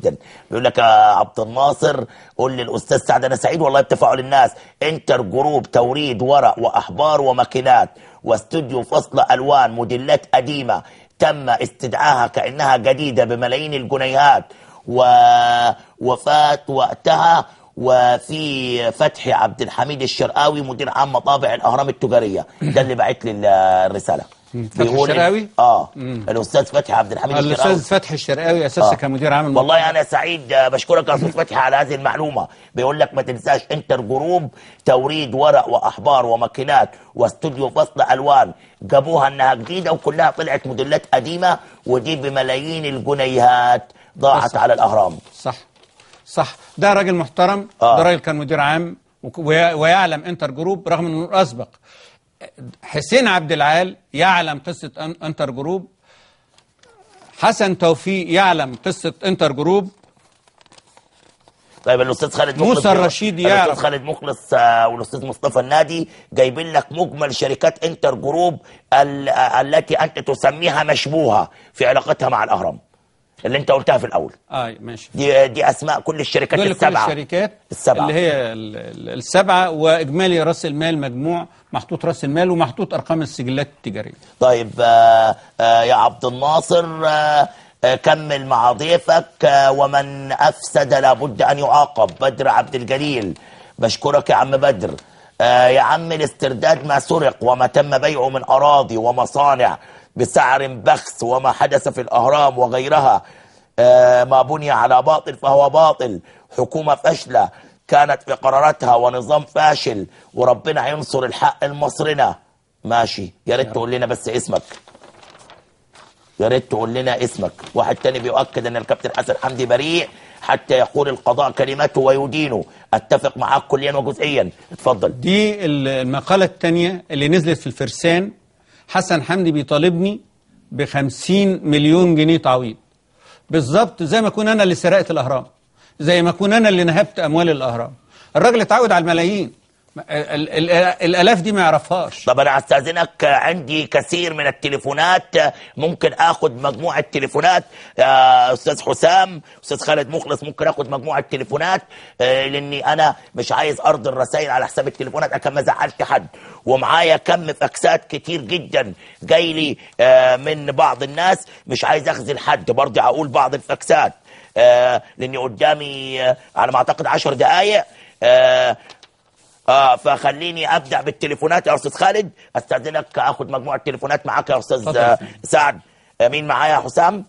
جدا. بيقول لك يا عبد الناصر قول للاستاذ سعد انا سعيد والله بتفاعل الناس. انتر جروب توريد ورق واحبار وماكينات واستوديو فصل الوان موديلات قديمه تم استدعاها كانها جديده بملايين الجنيهات وفات وقتها. وفي فتحي عبد الحميد الشرقاوي مدير عام مطابع الاهرام التجاريه، ده اللي بعت لي الرساله. بيقول الشرقاوي الاستاذ فتحي عبد الحميد الشرقاوي. الاستاذ فتحي الشرقاوي اساسا كمدير عام والله انا سعيد بشكرك يا استاذ فتحي على هذه المعلومه. بيقول لك ما تنساش انتر جروب توريد ورق واحبار وماكينات واستوديو فصل الوان جابوها انها جديده وكلها طلعت موديلات قديمه ودي بملايين الجنيهات ضاعت على الاهرام. صح ده راجل محترم. ده راجل كان مدير عام ويعلم انتر جروب رغم انه اسبق. حسين عبد العال يعلم قصه انتر جروب. حسن توفيق يعلم قصه انتر جروب. طيب الاستاذ خالد مخلص موسى الرشيد يعرف. الاستاذ خالد مخلص والاستاذ مصطفى النادي جايبين لك مجمل شركات انتر جروب التي انت تسميها مشبوهه في علاقتها مع الاهرام اللي انت قلتها في الاول. ماشي. دي اسماء كل الشركات السبعه. كل الشركات السبعه اللي هي السبعه واجمالي راس المال مجموع محطوط راس المال ومحطوط ارقام السجلات التجاريه. طيب يا عبد الناصر كمل مع ضيفك. ومن افسد لابد ان يعاقب. بدر عبد الجليل بشكرك يا عم بدر. يا عم الاسترداد ما سرق وما تم بيعه من اراضي ومصانع بسعر بخس وما حدث في الأهرام وغيرها ما بني على باطل فهو باطل. حكومة فاشلة كانت في قراراتها ونظام فاشل وربنا هينصر الحق لمصرنا. ماشي. يا ريت تقول لنا بس اسمك. يا ريت تقول لنا اسمك. واحد تاني بيؤكد ان الكابتن حسن حمدي بريء حتى يقول القضاء كلمته ويدينه. اتفق معاك كليا وجزئيا. اتفضل. دي المقالة الثانية اللي نزلت في الفرسان. حسن حمدي بيطالبني ب50 مليون جنيه تعويض بالظبط زي ما اكون انا اللي سرقت الاهرام، زي ما اكون انا اللي نهبت اموال الاهرام. الراجل اتعود على الملايين، الالاف دي ما يعرفهاش. طب انا هستاذنك عندي كثير من التليفونات ممكن اخد مجموعه تليفونات. استاذ حسام استاذ خالد مخلص ممكن اخد مجموعه تليفونات لاني انا مش عايز ارض الرسائل على حساب التليفونات عشان ما زعلت حد. ومعايا كم فاكسات كتير جدا جاي لي من بعض الناس مش عايز اخذل حد برضه هقول بعض الفاكسات لاني قدامي على ما اعتقد 10 دقائق. فخليني ابدا بالتليفونات يا استاذ خالد. استاذنك اخد مجموعه تليفونات معاك يا استاذ سعد. مين معايا يا حسام؟